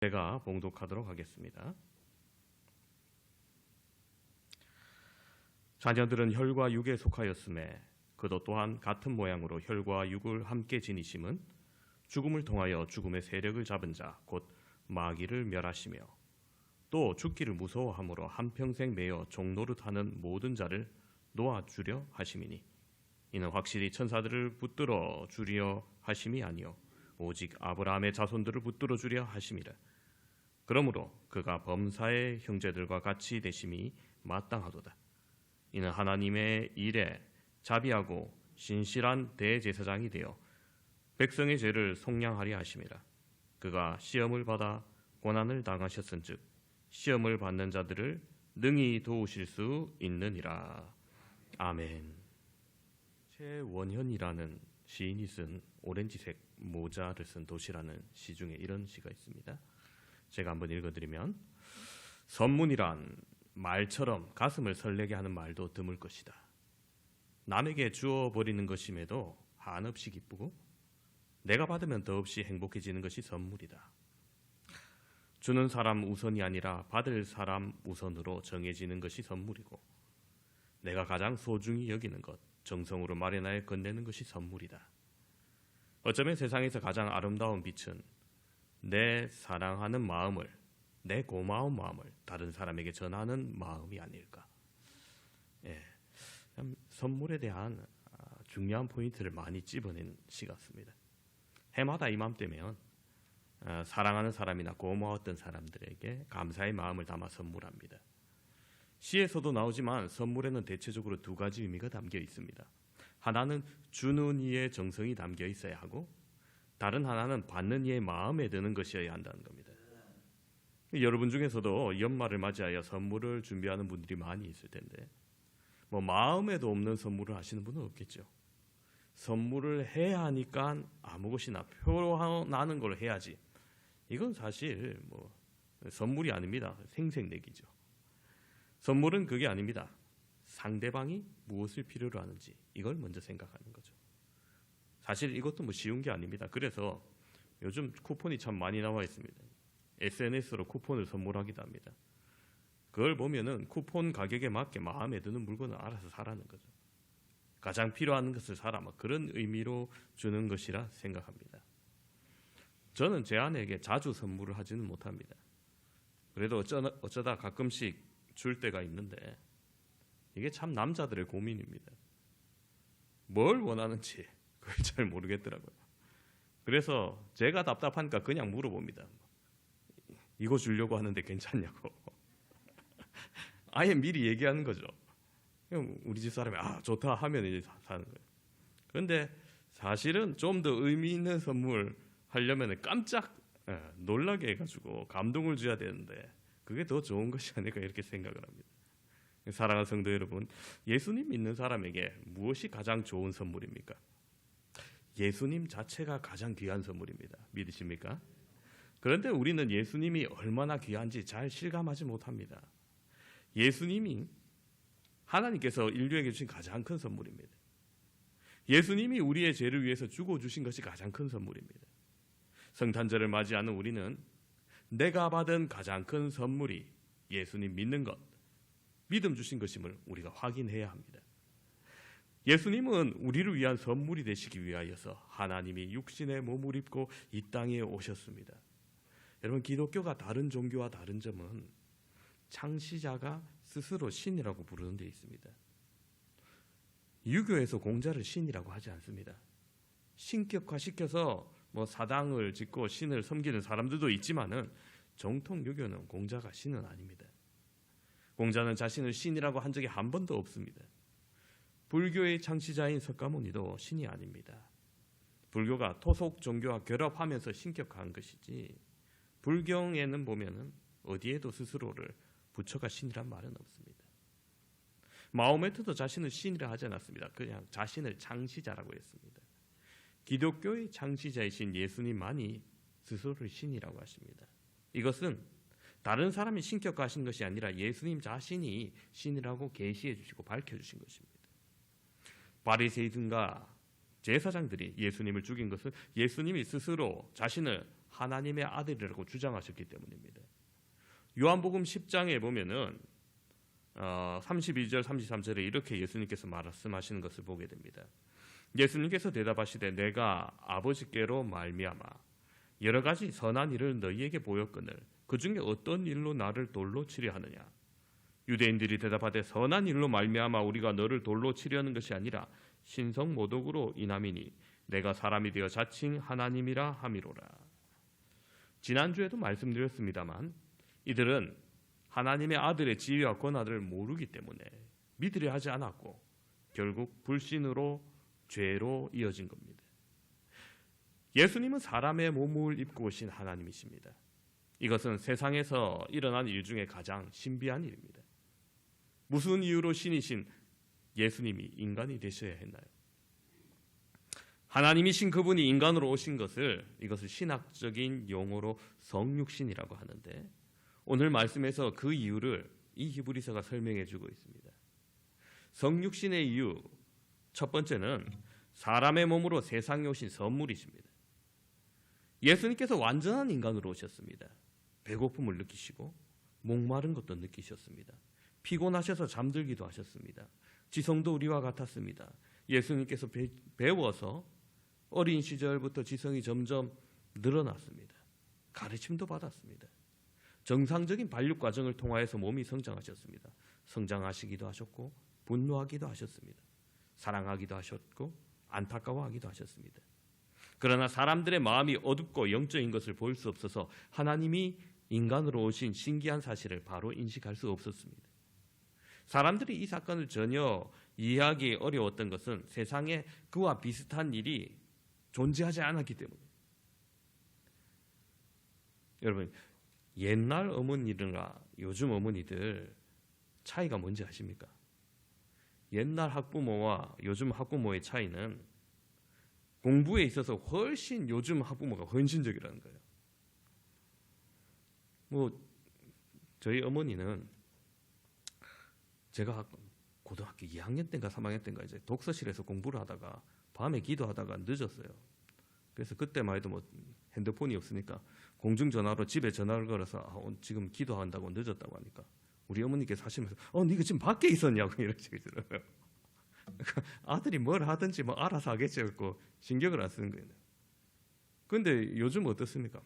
제가 봉독하도록 하겠습니다. 자녀들은 혈과 육에 속하였음에 그도 또한 같은 모양으로 혈과 육을 함께 지니심은 죽음을 통하여 죽음의 세력을 잡은 자 곧 마귀를 멸하시며 또 죽기를 무서워함으로 한평생 매여 종노릇하는 모든 자를 놓아주려 하심이니 이는 확실히 천사들을 붙들어 주려 하심이 아니요 오직 아브라함의 자손들을 붙들어 주려 하심이라. 그러므로 그가 범사의 형제들과 같이 되심이 마땅하도다. 이는 하나님의 일에 자비하고 신실한 대제사장이 되어 백성의 죄를 속량하려 하심이라. 그가 시험을 받아 고난을 당하셨은즉 시험을 받는 자들을 능히 도우실 수 있느니라. 아멘. 최원현이라는 시인이 쓴 오렌지색 모자를 쓴 도시라는 시 중에 이런 시가 있습니다. 제가 한번 읽어드리면, 선문이란 말처럼 가슴을 설레게 하는 말도 드물 것이다. 남에게 주어버리는 것임에도 한없이 기쁘고 내가 받으면 더없이 행복해지는 것이 선물이다. 주는 사람 우선이 아니라 받을 사람 우선으로 정해지는 것이 선물이고 내가 가장 소중히 여기는 것, 정성으로 마련하여 건네는 것이 선물이다. 어쩌면 세상에서 가장 아름다운 빛은 내 사랑하는 마음을, 내 고마운 마음을 다른 사람에게 전하는 마음이 아닐까. 선물에 대한 중요한 포인트를 많이 찝어낸 시 같습니다. 해마다 이맘때면 사랑하는 사람이나 고마웠던 사람들에게 감사의 마음을 담아 선물합니다. 시에서도 나오지만 선물에는 대체적으로 두 가지 의미가 담겨 있습니다. 하나는 주는 이의 정성이 담겨 있어야 하고 다른 하나는 받는 이의 마음에 드는 것이어야 한다는 겁니다. 여러분 중에서도 연말을 맞이하여 선물을 준비하는 분들이 많이 있을 텐데 마음에도 없는 선물을 하시는 분은 없겠죠. 선물을 해야 하니까 아무 것이나 표현하는 걸 해야지. 이건 사실 선물이 아닙니다. 생색내기죠. 선물은 그게 아닙니다. 상대방이 무엇을 필요로 하는지 이걸 먼저 생각하는 거죠. 사실 이것도 쉬운 게 아닙니다. 그래서 요즘 쿠폰이 참 많이 나와 있습니다. SNS로 쿠폰을 선물하기도 합니다. 그걸 보면은 쿠폰 가격에 맞게 마음에 드는 물건을 알아서 사라는 거죠. 가장 필요한 것을 사라, 그런 의미로 주는 것이라 생각합니다. 저는 제 아내에게 자주 선물을 하지는 못합니다. 그래도 어쩌다 가끔씩 줄 때가 있는데 이게 참 남자들의 고민입니다. 뭘 원하는지 그걸 잘 모르겠더라고요. 그래서 제가 답답하니까 그냥 물어봅니다. 이거 주려고 하는데 괜찮냐고. 아예 미리 얘기하는 거죠. 우리 집 사람이 좋다 하면 이제 사는 거예요. 그런데 사실은 좀 더 의미 있는 선물 하려면 깜짝 놀라게 해가지고 감동을 줘야 되는데 그게 더 좋은 것이 아닐까 이렇게 생각을 합니다. 사랑하는 성도 여러분, 예수님 믿는 사람에게 무엇이 가장 좋은 선물입니까? 예수님 자체가 가장 귀한 선물입니다. 믿으십니까? 그런데 우리는 예수님이 얼마나 귀한지 잘 실감하지 못합니다. 예수님이 하나님께서 인류에게 주신 가장 큰 선물입니다. 예수님이 우리의 죄를 위해서 죽어주신 것이 가장 큰 선물입니다. 성탄절을 맞이하는 우리는 내가 받은 가장 큰 선물이 예수님 믿는 것, 믿음 주신 것임을 우리가 확인해야 합니다. 예수님은 우리를 위한 선물이 되시기 위하여서 하나님이 육신의 몸을 입고 이 땅에 오셨습니다. 여러분, 기독교가 다른 종교와 다른 점은 창시자가 스스로 신이라고 부르는 데 있습니다. 유교에서 공자를 신이라고 하지 않습니다. 신격화시켜서 사당을 짓고 신을 섬기는 사람들도 있지만은 정통 유교는 공자가 신은 아닙니다. 공자는 자신을 신이라고 한 적이 한 번도 없습니다. 불교의 창시자인 석가모니도 신이 아닙니다. 불교가 토속 종교와 결합하면서 신격화한 것이지 불경에는 보면은 어디에도 스스로를 부처가 신이란 말은 없습니다. 마호메트도 자신을 신이라 하지 않았습니다. 그냥 자신을 창시자라고 했습니다. 기독교의 창시자이신 예수님만이 스스로를 신이라고 하십니다. 이것은 다른 사람이 신격화하신 것이 아니라 예수님 자신이 신이라고 계시해 주시고 밝혀주신 것입니다. 바리새인과 제사장들이 예수님을 죽인 것은 예수님이 스스로 자신을 하나님의 아들이라고 주장하셨기 때문입니다. 요한복음 10장에 보면은 32절 33절에 이렇게 예수님께서 말씀하시는 것을 보게 됩니다. 예수님께서 대답하시되 내가 아버지께로 말미암아 여러 가지 선한 일을 너희에게 보였거늘 그 중에 어떤 일로 나를 돌로 치려 하느냐. 유대인들이 대답하되 선한 일로 말미암아 우리가 너를 돌로 치려는 것이 아니라 신성 모독으로 인함이니 내가 사람이 되어 자칭 하나님이라 함이로라. 지난주에도 말씀드렸습니다만 이들은 하나님의 아들의 지위와 권한을 모르기 때문에 믿으려 하지 않았고 결국 불신으로 죄로 이어진 겁니다. 예수님은 사람의 몸을 입고 오신 하나님이십니다. 이것은 세상에서 일어난 일 중에 가장 신비한 일입니다. 무슨 이유로 신이신 예수님이 인간이 되셔야 했나요? 하나님이신 그분이 인간으로 오신 이것을 신학적인 용어로 성육신이라고 하는데 오늘 말씀에서 그 이유를 이 히브리서가 설명해 주고 있습니다. 성육신의 이유 첫 번째는 사람의 몸으로 세상에 오신 선물이십니다. 예수님께서 완전한 인간으로 오셨습니다. 배고픔을 느끼시고 목마른 것도 느끼셨습니다. 피곤하셔서 잠들기도 하셨습니다. 지성도 우리와 같았습니다. 예수님께서 배워서 어린 시절부터 지성이 점점 늘어났습니다. 가르침도 받았습니다. 정상적인 발육 과정을 통하여서 몸이 성장하셨습니다. 성장하시기도 하셨고 분노하기도 하셨습니다. 사랑하기도 하셨고 안타까워하기도 하셨습니다. 그러나 사람들의 마음이 어둡고 영적인 것을 볼 수 없어서 하나님이 인간으로 오신 신기한 사실을 바로 인식할 수 없었습니다. 사람들이 이 사건을 전혀 이해하기 어려웠던 것은 세상에 그와 비슷한 일이 존재하지 않았기 때문에. 여러분, 옛날 어머니들과 요즘 어머니들 차이가 뭔지 아십니까? 옛날 학부모와 요즘 학부모의 차이는 공부에 있어서 훨씬 요즘 학부모가 헌신적이라는 거예요. 저희 어머니는 제가 고등학교 2학년 때인가 3학년 때인가 이제 독서실에서 공부를 하다가 밤에 기도하다가 늦었어요. 그래서 그때만 해도 핸드폰이 없으니까 공중전화로 집에 전화를 걸어서 지금 기도한다고 늦었다고 하니까 우리 어머니께서 하시면서 네가 지금 밖에 있었냐고 이러시더라고요. 아들이 뭘 하든지 알아서 하겠지 했고 신경을 안 쓰는 거예요. 그런데 요즘 어떻습니까?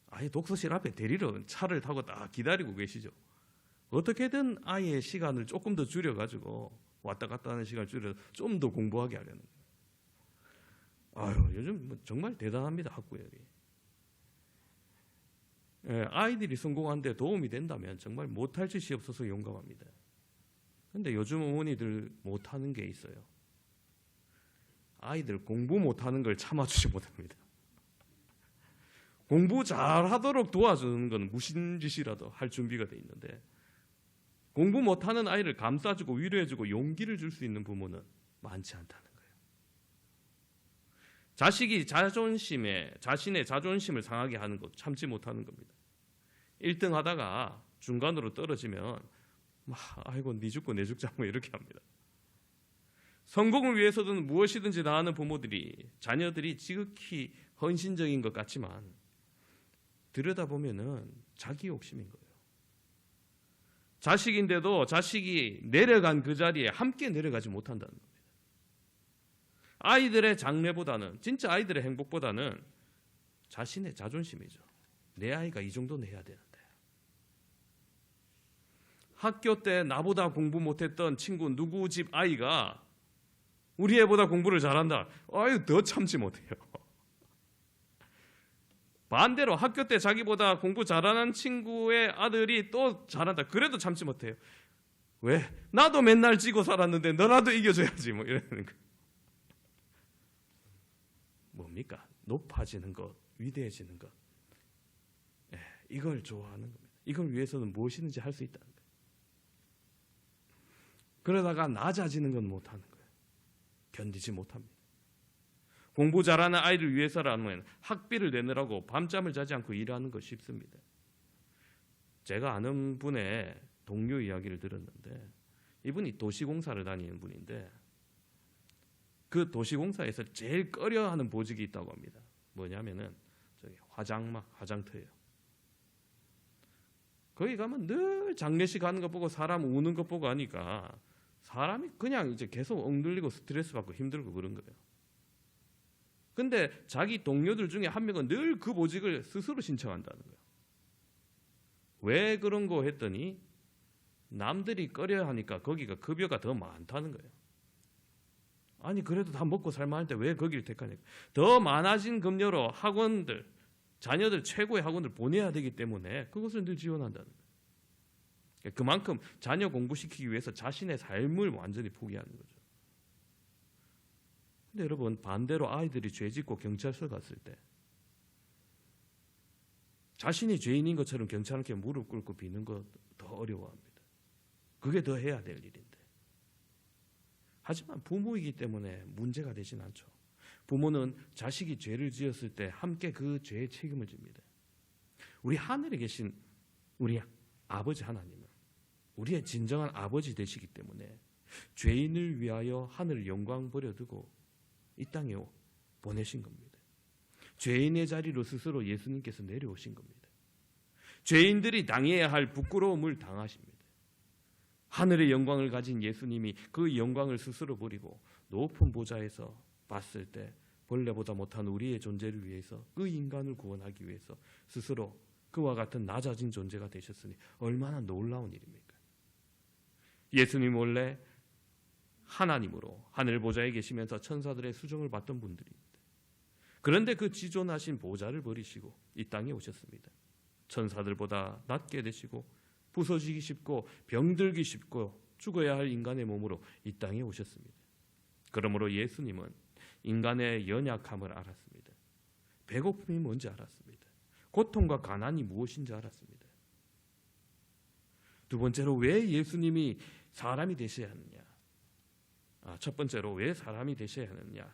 아예 독서실 앞에 데리러 차를 타고 딱 기다리고 계시죠. 어떻게든 아이의 시간을 조금 더 줄여가지고 왔다 갔다 하는 시간을 줄여서 좀 더 공부하게 하려는 거예요. 요즘 정말 대단합니다. 학구열이. 아이들이 성공하는 데 도움이 된다면 정말 못할 짓이 없어서 용감합니다. 그런데 요즘 어머니들 못하는 게 있어요. 아이들 공부 못하는 걸 참아주지 못합니다. 공부 잘하도록 도와주는 건 무슨 짓이라도 할 준비가 돼 있는데 공부 못하는 아이를 감싸주고 위로해주고 용기를 줄 수 있는 부모는 많지 않다는 거예요. 자식이 자신의 자존심을 상하게 하는 것 참지 못하는 겁니다. 1등 하다가 중간으로 떨어지면 아이고 네 죽고 내 죽자 이렇게 합니다. 성공을 위해서든 무엇이든지 다 하는 부모들이 자녀들이 지극히 헌신적인 것 같지만 들여다보면은 자기 욕심인 거예요. 자식인데도 자식이 내려간 그 자리에 함께 내려가지 못한다는 겁니다. 아이들의 장래보다는 진짜 아이들의 행복보다는 자신의 자존심이죠. 내 아이가 이 정도는 해야 되는데. 학교 때 나보다 공부 못했던 친구 누구 집 아이가 우리 애보다 공부를 잘한다. 더 참지 못해요. 반대로 학교 때 자기보다 공부 잘하는 친구의 아들이 또 잘한다. 그래도 참지 못해요. 왜? 나도 맨날 지고 살았는데 너라도 이겨줘야지 이러는 거예요. 뭡니까? 높아지는 것, 위대해지는 것. 이걸 좋아하는 겁니다. 이걸 위해서는 무엇이든지 할 수 있다는 거예요. 그러다가 낮아지는 건 못하는 거예요. 견디지 못합니다. 공부 잘하는 아이를 위해서라면 학비를 내느라고 밤잠을 자지 않고 일하는 거 쉽습니다. 제가 아는 분의 동료 이야기를 들었는데 이분이 도시공사를 다니는 분인데 그 도시공사에서 제일 꺼려하는 보직이 있다고 합니다. 뭐냐면은 저기 화장터예요. 거기 가면 늘 장례식 하는 거 보고 사람 우는 거 보고 하니까 사람이 그냥 이제 계속 엉들리고 스트레스 받고 힘들고 그런 거예요. 근데 자기 동료들 중에 한 명은 늘 그 보직을 스스로 신청한다는 거예요. 왜 그런 거 했더니 남들이 꺼려 하니까 거기가 급여가 더 많다는 거예요. 아니 그래도 다 먹고 살만한데 왜 거기를 택하니까 더 많아진 급여로 학원들 자녀들 최고의 학원을 보내야 되기 때문에 그것을 늘 지원한다는 거예요. 그만큼 자녀 공부시키기 위해서 자신의 삶을 완전히 포기하는 거죠. 근데 여러분 반대로 아이들이 죄짓고 경찰서 갔을 때 자신이 죄인인 것처럼 경찰한테 무릎 꿇고 비는 거 더 어려워합니다. 그게 더 해야 될 일인데. 하지만 부모이기 때문에 문제가 되진 않죠. 부모는 자식이 죄를 지었을 때 함께 그 죄의 책임을 집니다. 우리 하늘에 계신 우리 아버지 하나님은 우리의 진정한 아버지 되시기 때문에 죄인을 위하여 하늘 영광 버려두고 이 땅에 보내신 겁니다. 죄인의 자리로 스스로 예수님께서 내려오신 겁니다. 죄인들이 당해야 할 부끄러움을 당하십니다. 하늘의 영광을 가진 예수님이 그 영광을 스스로 버리고 높은 보좌에서 봤을 때 벌레보다 못한 우리의 존재를 위해서 그 인간을 구원하기 위해서 스스로 그와 같은 낮아진 존재가 되셨으니 얼마나 놀라운 일입니까? 예수님 원래 하나님으로 하늘 보좌에 계시면서 천사들의 수종을 받던 분들입니다. 그런데 그 지존하신 보좌를 버리시고 이 땅에 오셨습니다. 천사들보다 낮게 되시고 부서지기 쉽고 병들기 쉽고 죽어야 할 인간의 몸으로 이 땅에 오셨습니다. 그러므로 예수님은 인간의 연약함을 알았습니다. 배고픔이 뭔지 알았습니다. 고통과 가난이 무엇인지 알았습니다. 두 번째로 왜 예수님이 사람이 되셔야 하느냐? 첫 번째로 왜 사람이 되셔야 하느냐?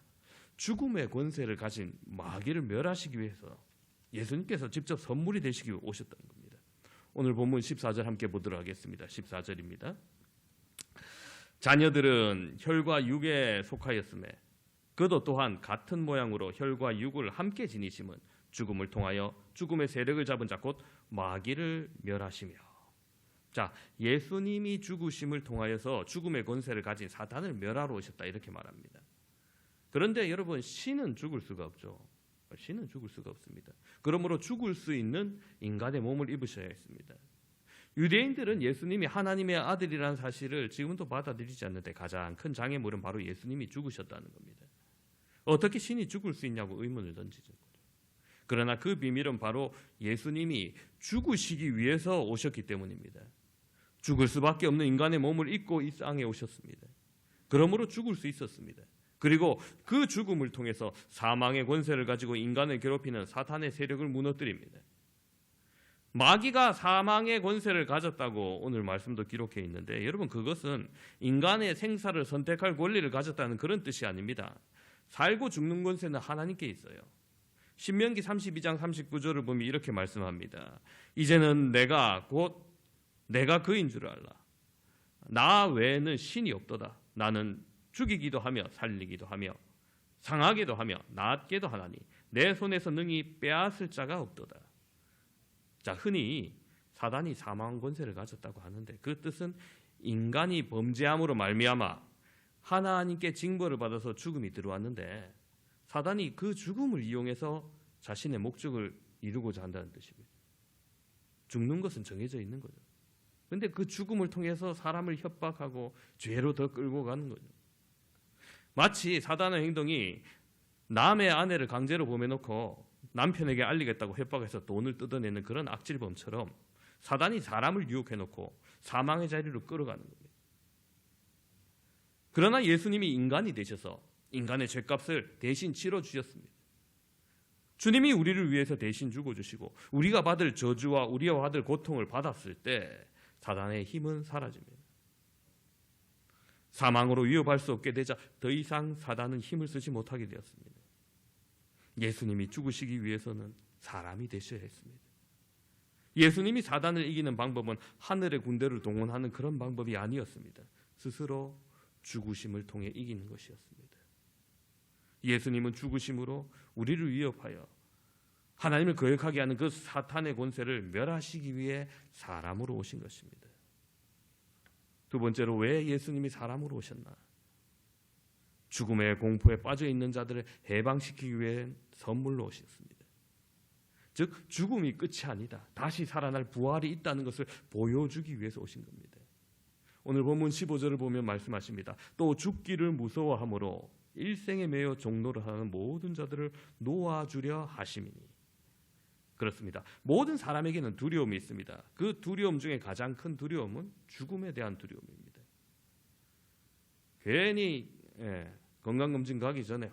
죽음의 권세를 가진 마귀를 멸하시기 위해서 예수님께서 직접 선물이 되시기 위해 오셨다는 겁니다. 오늘 본문 14절 함께 보도록 하겠습니다. 14절입니다. 자녀들은 혈과 육에 속하였음에 그도 또한 같은 모양으로 혈과 육을 함께 지니심은 죽음을 통하여 죽음의 세력을 잡은 자 곧 마귀를 멸하시며. 자, 예수님이 죽으심을 통하여서 죽음의 권세를 가진 사탄을 멸하러 오셨다 이렇게 말합니다. 그런데 여러분 신은 죽을 수가 없죠. 신은 죽을 수가 없습니다. 그러므로 죽을 수 있는 인간의 몸을 입으셔야 했습니다. 유대인들은 예수님이 하나님의 아들이라는 사실을 지금도 받아들이지 않는데 가장 큰 장애물은 바로 예수님이 죽으셨다는 겁니다. 어떻게 신이 죽을 수 있냐고 의문을 던지죠. 그러나 그 비밀은 바로 예수님이 죽으시기 위해서 오셨기 때문입니다. 죽을 수밖에 없는 인간의 몸을 입고 이 땅에 오셨습니다. 그러므로 죽을 수 있었습니다. 그리고 그 죽음을 통해서 사망의 권세를 가지고 인간을 괴롭히는 사탄의 세력을 무너뜨립니다. 마귀가 사망의 권세를 가졌다고 오늘 말씀도 기록해 있는데 여러분 그것은 인간의 생사를 선택할 권리를 가졌다는 그런 뜻이 아닙니다. 살고 죽는 권세는 하나님께 있어요. 신명기 32장 39절을 보면 이렇게 말씀합니다. 이제는 내가 그인 줄 알라. 나 외에는 신이 없도다. 나는 죽이기도 하며 살리기도 하며 상하게도 하며 낫게도 하나니 내 손에서 능히 빼앗을 자가 없도다. 자, 흔히 사단이 사망 권세를 가졌다고 하는데 그 뜻은 인간이 범죄함으로 말미암아 하나님께 징벌을 받아서 죽음이 들어왔는데 사단이 그 죽음을 이용해서 자신의 목적을 이루고자 한다는 뜻입니다. 죽는 것은 정해져 있는 거죠. 그런데 그 죽음을 통해서 사람을 협박하고 죄로 더 끌고 가는 거죠. 마치 사단의 행동이 남의 아내를 강제로 보내놓고 남편에게 알리겠다고 협박해서 돈을 뜯어내는 그런 악질범처럼 사단이 사람을 유혹해놓고 사망의 자리로 끌어가는 겁니다. 그러나 예수님이 인간이 되셔서 인간의 죄값을 대신 치러주셨습니다. 주님이 우리를 위해서 대신 죽어주시고 우리가 받을 저주와 우리가 받을 고통을 받았을 때 사단의 힘은 사라집니다. 사망으로 위협할 수 없게 되자 더 이상 사단은 힘을 쓰지 못하게 되었습니다. 예수님이 죽으시기 위해서는 사람이 되셔야 했습니다. 예수님이 사단을 이기는 방법은 하늘의 군대를 동원하는 그런 방법이 아니었습니다. 스스로 죽으심을 통해 이기는 것이었습니다. 예수님은 죽으심으로 우리를 위협하여 하나님을 거역하게 하는 그 사탄의 권세를 멸하시기 위해 사람으로 오신 것입니다. 두 번째로 왜 예수님이 사람으로 오셨나? 죽음의 공포에 빠져 있는 자들을 해방시키기 위해 선물로 오셨습니다. 즉 죽음이 끝이 아니다. 다시 살아날 부활이 있다는 것을 보여주기 위해서 오신 겁니다. 오늘 본문 15절을 보면 말씀하십니다. 또 죽기를 무서워함으로 일생에 매여 종노를 하는 모든 자들을 놓아주려 하심이니. 그렇습니다. 모든 사람에게는 두려움이 있습니다. 그 두려움 중에 가장 큰 두려움은 죽음에 대한 두려움입니다. 괜히 건강검진 가기 전에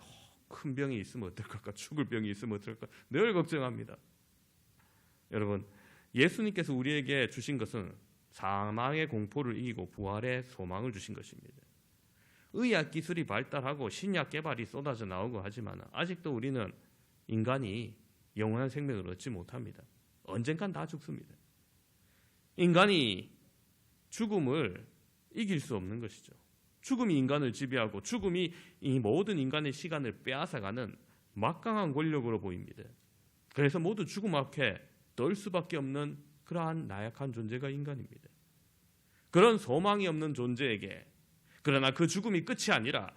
큰 병이 있으면 어떨까, 죽을 병이 있으면 어떨까 늘 걱정합니다. 여러분, 예수님께서 우리에게 주신 것은 사망의 공포를 이기고 부활의 소망을 주신 것입니다. 의학 기술이 발달하고 신약 개발이 쏟아져 나오고 하지만 아직도 우리는 인간이 영원한 생명을 얻지 못합니다. 언젠간 다 죽습니다. 인간이 죽음을 이길 수 없는 것이죠. 죽음이 인간을 지배하고 죽음이 이 모든 인간의 시간을 빼앗아가는 막강한 권력으로 보입니다. 그래서 모두 죽음 앞에 떨 수밖에 없는 그러한 나약한 존재가 인간입니다. 그런 소망이 없는 존재에게 그러나 그 죽음이 끝이 아니라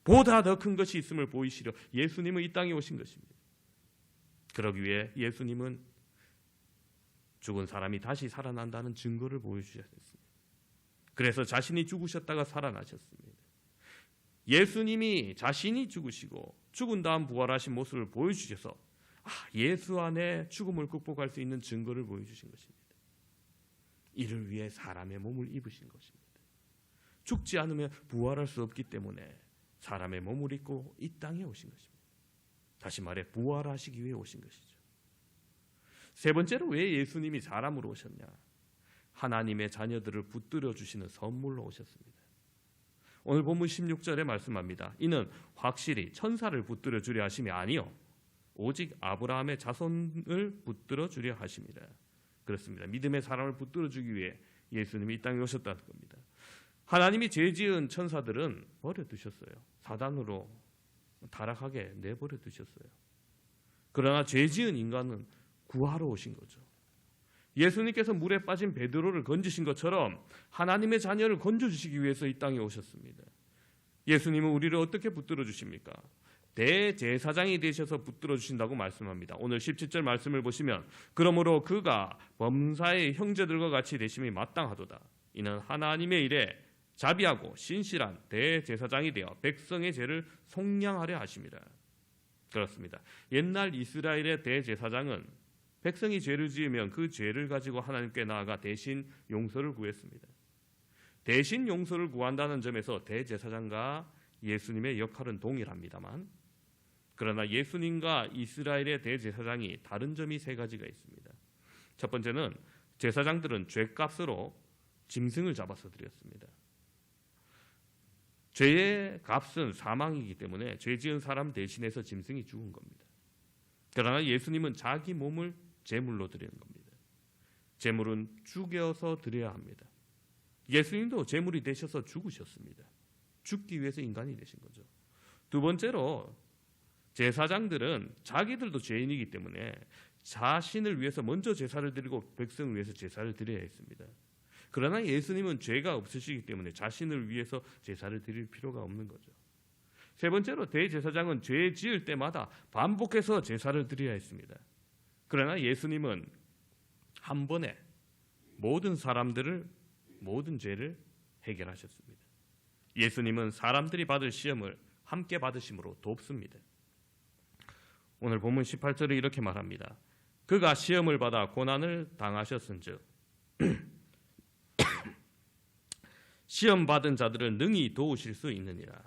보다 더 큰 것이 있음을 보이시려 예수님은 이 땅에 오신 것입니다. 그러기 위해 예수님은 죽은 사람이 다시 살아난다는 증거를 보여주셨습니다. 그래서 자신이 죽으셨다가 살아나셨습니다. 예수님이 자신이 죽으시고 죽은 다음 부활하신 모습을 보여주셔서 예수 안에 죽음을 극복할 수 있는 증거를 보여주신 것입니다. 이를 위해 사람의 몸을 입으신 것입니다. 죽지 않으면 부활할 수 없기 때문에 사람의 몸을 입고 이 땅에 오신 것입니다. 다시 말해 부활하시기 위해 오신 것이죠. 세 번째로 왜 예수님이 사람으로 오셨냐? 하나님의 자녀들을 붙들어 주시는 선물로 오셨습니다. 오늘 본문 16절에 말씀합니다. 이는 확실히 천사를 붙들어 주려 하심이 아니요 오직 아브라함의 자손을 붙들어 주려 하심이라. 그렇습니다. 믿음의 사람을 붙들어 주기 위해 예수님이 이 땅에 오셨다는 겁니다. 하나님이 죄 지은 천사들은 버려두셨어요. 사단으로 타락하게 내버려 두셨어요. 그러나 죄 지은 인간은 구하러 오신 거죠. 예수님께서 물에 빠진 베드로를 건지신 것처럼 하나님의 자녀를 건져주시기 위해서 이 땅에 오셨습니다. 예수님은 우리를 어떻게 붙들어 주십니까? 대제사장이 되셔서 붙들어 주신다고 말씀합니다. 오늘 17절 말씀을 보시면 그러므로 그가 범사의 형제들과 같이 되심이 마땅하도다. 이는 하나님의 일에 자비하고 신실한 대제사장이 되어 백성의 죄를 속량하려 하심이라. 그렇습니다. 옛날 이스라엘의 대제사장은 백성이 죄를 지으면 그 죄를 가지고 하나님께 나아가 대신 용서를 구했습니다. 대신 용서를 구한다는 점에서 대제사장과 예수님의 역할은 동일합니다만 그러나 예수님과 이스라엘의 대제사장이 다른 점이 세 가지가 있습니다. 첫 번째는 제사장들은 죄값으로 짐승을 잡아서 드렸습니다. 죄의 값은 사망이기 때문에 죄 지은 사람 대신해서 짐승이 죽은 겁니다. 그러나 예수님은 자기 몸을 제물로 드리는 겁니다. 제물은 죽여서 드려야 합니다. 예수님도 제물이 되셔서 죽으셨습니다. 죽기 위해서 인간이 되신 거죠. 두 번째로 제사장들은 자기들도 죄인이기 때문에 자신을 위해서 먼저 제사를 드리고 백성을 위해서 제사를 드려야 했습니다. 그러나 예수님은 죄가 없으시기 때문에 자신을 위해서 제사를 드릴 필요가 없는 거죠. 세 번째로 대제사장은 죄 지을 때마다 반복해서 제사를 드려야 했습니다. 그러나 예수님은 한 번에 모든 사람들을 모든 죄를 해결하셨습니다. 예수님은 사람들이 받을 시험을 함께 받으심으로 돕습니다. 오늘 본문 18절에 이렇게 말합니다. 그가 시험을 받아 고난을 당하셨은즉 시험 받은 자들을 능히 도우실 수 있느니라.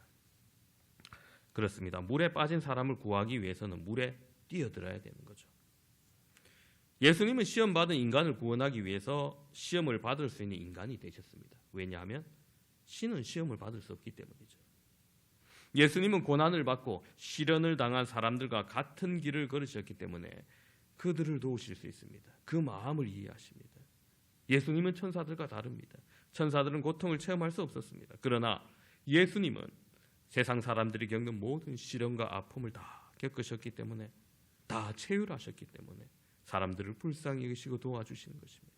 그렇습니다. 물에 빠진 사람을 구하기 위해서는 물에 뛰어들어야 되는 거죠. 예수님은 시험 받은 인간을 구원하기 위해서 시험을 받을 수 있는 인간이 되셨습니다. 왜냐하면 신은 시험을 받을 수 없기 때문이죠. 예수님은 고난을 받고 시련을 당한 사람들과 같은 길을 걸으셨기 때문에 그들을 도우실 수 있습니다. 그 마음을 이해하십니다. 예수님은 천사들과 다릅니다. 천사들은 고통을 체험할 수 없었습니다. 그러나 예수님은 세상 사람들이 겪는 모든 시련과 아픔을 다 겪으셨기 때문에 다 체휼하셨기 때문에 사람들을 불쌍히 여기시고 도와주시는 것입니다.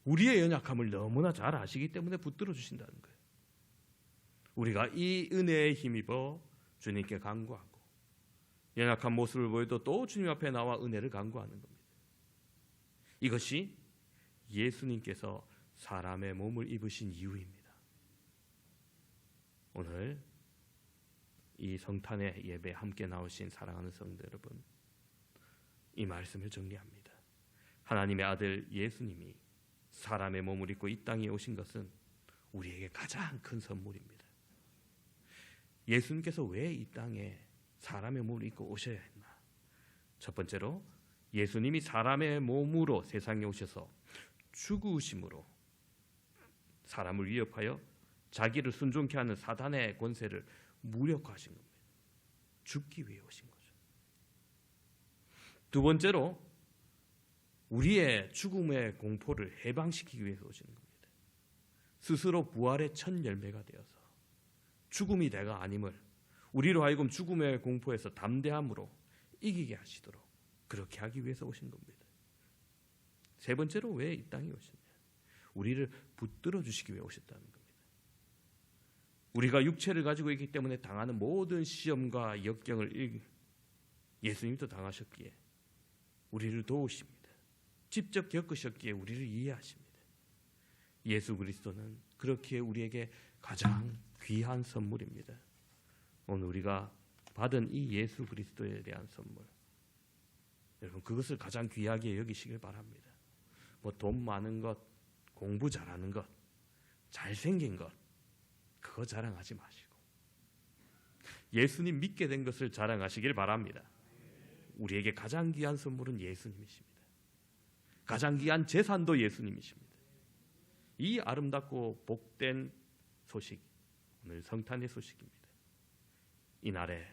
우리의 연약함을 너무나 잘 아시기 때문에 붙들어 주신다는 거예요. 우리가 이 은혜에 힘입어 주님께 간구하고 연약한 모습을 보여도 또 주님 앞에 나와 은혜를 간구하는 겁니다. 이것이 예수님께서 사람의 몸을 입으신 이유입니다. 오늘 이 성탄의 예배에 함께 나오신 사랑하는 성도 여러분, 이 말씀을 정리합니다. 하나님의 아들 예수님이 사람의 몸을 입고 이 땅에 오신 것은 우리에게 가장 큰 선물입니다. 예수님께서 왜 이 땅에 사람의 몸을 입고 오셔야 했나? 첫 번째로 예수님이 사람의 몸으로 세상에 오셔서 죽으심으로 사람을 위협하여 자기를 순종케 하는 사단의 권세를 무력화하신 겁니다. 죽기 위해 오신 거죠. 두 번째로 우리의 죽음의 공포를 해방시키기 위해서 오시는 겁니다. 스스로 부활의 첫 열매가 되어서 죽음이 내가 아님을 우리로 하여금 죽음의 공포에서 담대함으로 이기게 하시도록 그렇게 하기 위해서 오신 겁니다. 세 번째로 왜 이 땅에 오셨냐? 우리를 붙들어 주시기 위해 오셨다는 겁니다. 우리가 육체를 가지고 있기 때문에 당하는 모든 시험과 역경을 예수님도 당하셨기에 우리를 도우십니다. 직접 겪으셨기에 우리를 이해하십니다. 예수 그리스도는 그렇게 우리에게 가장 귀한 선물입니다. 오늘 우리가 받은 이 예수 그리스도에 대한 선물, 여러분 그것을 가장 귀하게 여기시길 바랍니다. 뭐 돈 많은 것, 공부 잘하는 것, 잘생긴 것, 그거 자랑하지 마시고 예수님 믿게 된 것을 자랑하시길 바랍니다. 우리에게 가장 귀한 선물은 예수님이십니다. 가장 귀한 재산도 예수님이십니다. 이 아름답고 복된 소식, 오늘 성탄의 소식입니다. 이날에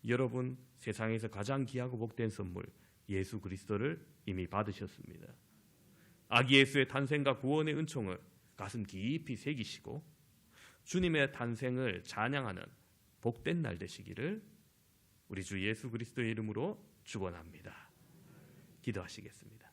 여러분 세상에서 가장 귀하고 복된 선물 예수 그리스도를 이미 받으셨습니다. 아기 예수의 탄생과 구원의 은총을 가슴 깊이 새기시고 주님의 탄생을 찬양하는 복된 날 되시기를 우리 주 예수 그리스도의 이름으로 축원합니다. 기도하시겠습니다.